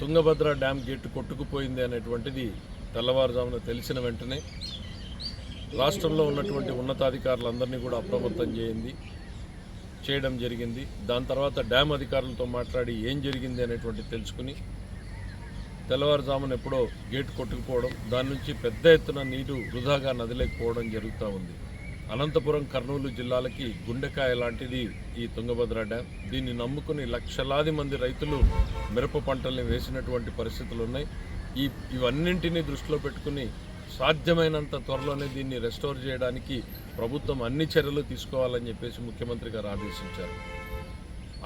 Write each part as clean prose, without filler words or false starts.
Tungabhadra dam gate కొట్టుకుపోయింది అనేటువంటిది తెల్లవారుజామున తెలిసిన వెంటనే రాష్ట్రంలో ఉన్నటువంటి ఉన్నతాధికారులందరినీ కూడా అప్రమత్తం చేయడం జరిగింది. దాని తర్వాత డ్యామ్ అధికారులతో మాట్లాడి ఏం జరిగింది అనేటువంటి తెలుసుకుని తెల్లవారుజామున ఎప్పుడో గేటు కొట్టుకుపోవడం, దాని నుంచి పెద్ద ఎత్తున నీరు వృధాగా నదిలేకపోవడం జరుగుతూ ఉంది. అనంతపురం, కర్నూలు జిల్లాలకి గుండెకాయ లాంటిది ఈ తుంగభద్ర డ్యామ్. దీన్ని నమ్ముకుని లక్షలాది మంది రైతులు మిరప పంటల్ని వేసినటువంటి పరిస్థితులు ఉన్నాయి. ఇవన్నింటినీ దృష్టిలో పెట్టుకుని సాధ్యమైనంత త్వరలోనే దీన్ని రెస్టోర్ చేయడానికి ప్రభుత్వం అన్ని చర్యలు తీసుకోవాలని చెప్పేసి ముఖ్యమంత్రి గారు ఆదేశించారు.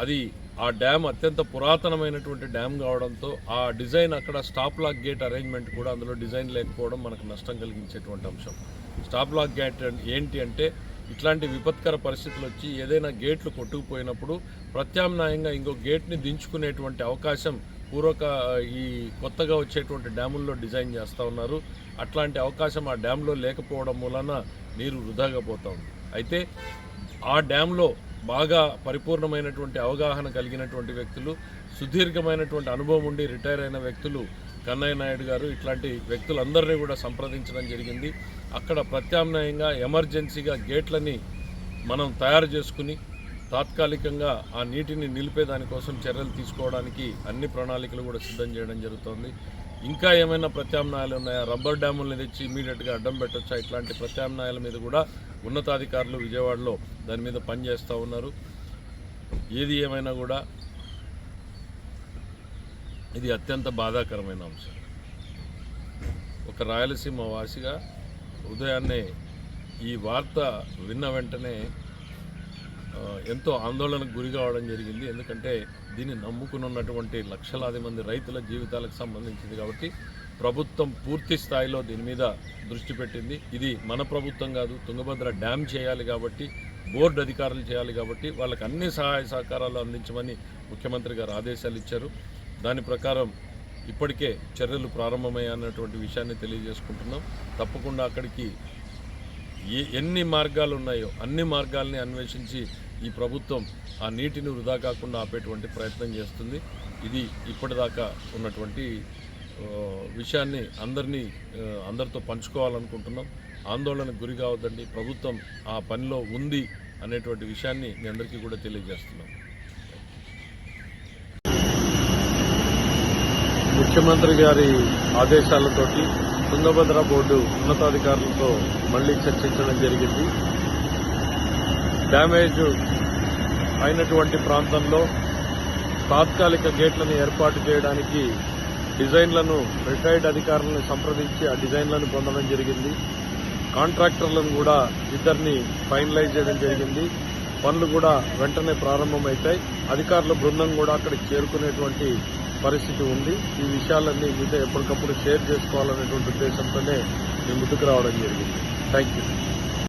అది ఆ డ్యామ్ అత్యంత పురాతనమైనటువంటి డ్యామ్ కావడంతో ఆ డిజైన్ అక్కడ స్టాప్ లాక్ గేట్ అరేంజ్మెంట్ కూడా అందులో డిజైన్ లేకపోవడం మనకు నష్టం కలిగించేటువంటి అంశం. స్టాప్ లాక్ గేట్ ఏంటి అంటే ఇట్లాంటి విపత్కర పరిస్థితులు వచ్చి ఏదైనా గేట్లు కొట్టుకుపోయినప్పుడు ప్రత్యామ్నాయంగా ఇంకో గేట్ని దించుకునేటువంటి అవకాశం ఈ కొత్తగా వచ్చేటువంటి డ్యాముల్లో డిజైన్ చేస్తూ ఉన్నారు. అట్లాంటి అవకాశం ఆ డ్యాంలో లేకపోవడం మూలన నీరు వృధాగా పోతూ ఉంది. అయితే ఆ డ్యాంలో బాగా పరిపూర్ణమైనటువంటి అవగాహన కలిగినటువంటి వ్యక్తులు, సుదీర్ఘమైనటువంటి అనుభవం ఉండి రిటైర్ అయిన వ్యక్తులు కన్నయ్య నాయుడు గారు ఇట్లాంటి వ్యక్తులందరినీ కూడా సంప్రదించడం జరిగింది. అక్కడ ప్రత్యామ్నాయంగా ఎమర్జెన్సీగా గేట్లని మనం తయారు చేసుకుని తాత్కాలికంగా ఆ నీటిని నిలిపేదానికోసం చర్యలు తీసుకోవడానికి అన్ని ప్రణాళికలు కూడా సిద్ధం చేయడం జరుగుతోంది. ఇంకా ఏమైనా ప్రత్యామ్నాయాలు ఉన్నాయా, రబ్బర్ డ్యాముల్ని తెచ్చి ఇమీడియట్గా అడ్డం పెట్టొచ్చా, ఇట్లాంటి ప్రత్యామ్నాయాల మీద కూడా ఉన్నతాధికారులు విజయవాడలో దాని మీద పనిచేస్తూ ఉన్నారు. ఏది ఏమైనా కూడా ఇది అత్యంత బాధాకరమైన అంశం. ఒక రాయలసీమ వాసిగా ఉదయాన్నే ఈ వార్త విన్న వెంటనే ఎంతో ఆందోళనకు గురి కావడం జరిగింది. ఎందుకంటే దీన్ని నమ్ముకుని ఉన్నటువంటి లక్షలాది మంది రైతుల జీవితాలకు సంబంధించింది కాబట్టి ప్రభుత్వం పూర్తి స్థాయిలో దీని మీద దృష్టి పెట్టింది. ఇది మన ప్రభుత్వం కాదు, తుంగభద్ర డ్యామ్ చేయాలి కాబట్టి, బోర్డు అధికారులు చేయాలి కాబట్టి వాళ్ళకి అన్ని సహాయ సహకారాలు అందించమని ముఖ్యమంత్రి గారు ఆదేశాలు ఇచ్చారు. దాని ప్రకారం ఇప్పటికే చర్యలు ప్రారంభమయ్యాయన్నటువంటి విషయాన్ని తెలియజేసుకుంటున్నాం. తప్పకుండా అక్కడికి ఎన్ని మార్గాలు ఉన్నాయో అన్ని మార్గాల్ని అన్వేషించి ఈ ప్రభుత్వం ఆ నీటిని వృధా కాకుండా ఆపేటువంటి ప్రయత్నం చేస్తుంది. ఇది ఇప్పటిదాకా ఉన్నటువంటి విషయాన్ని అందరితో పంచుకోవాలనుకుంటున్నాం. ఆందోళనకు గురి కావద్దండి, ప్రభుత్వం ఆ పనిలో ఉంది అనేటువంటి విషయాన్ని మీ అందరికీ కూడా తెలియజేస్తున్నాం. ముఖ్యమంత్రి గారి ఆదేశాలతోటి తుంగభద్ర బోర్డు ఉన్నతాధికారులతో మళ్లీ చర్చించడం జరిగింది. డ్యామేజ్ అయినటువంటి ప్రాంతంలో తాత్కాలిక గేట్లను ఏర్పాటు చేయడానికి డిజైన్లను రిటైర్డ్ అధికారులను సంప్రదించి ఆ డిజైన్లను పొందడం జరిగింది. కాంట్రాక్టర్లను కూడా ఇద్దరిని ఫైనలైజ్ చేయడం జరిగింది. పనులు కూడా వెంటనే ప్రారంభమవుతాయి. అధికారుల బృందం కూడా అక్కడికి చేరుకునేటువంటి పరిస్థితి ఉంది. ఈ విషయాలన్నీ మీతో ఎప్పటికప్పుడు షేర్ చేసుకోవాలనేటువంటి ఉద్దేశంతోనే మేము ముందుకు రావడం జరిగింది. Thank you.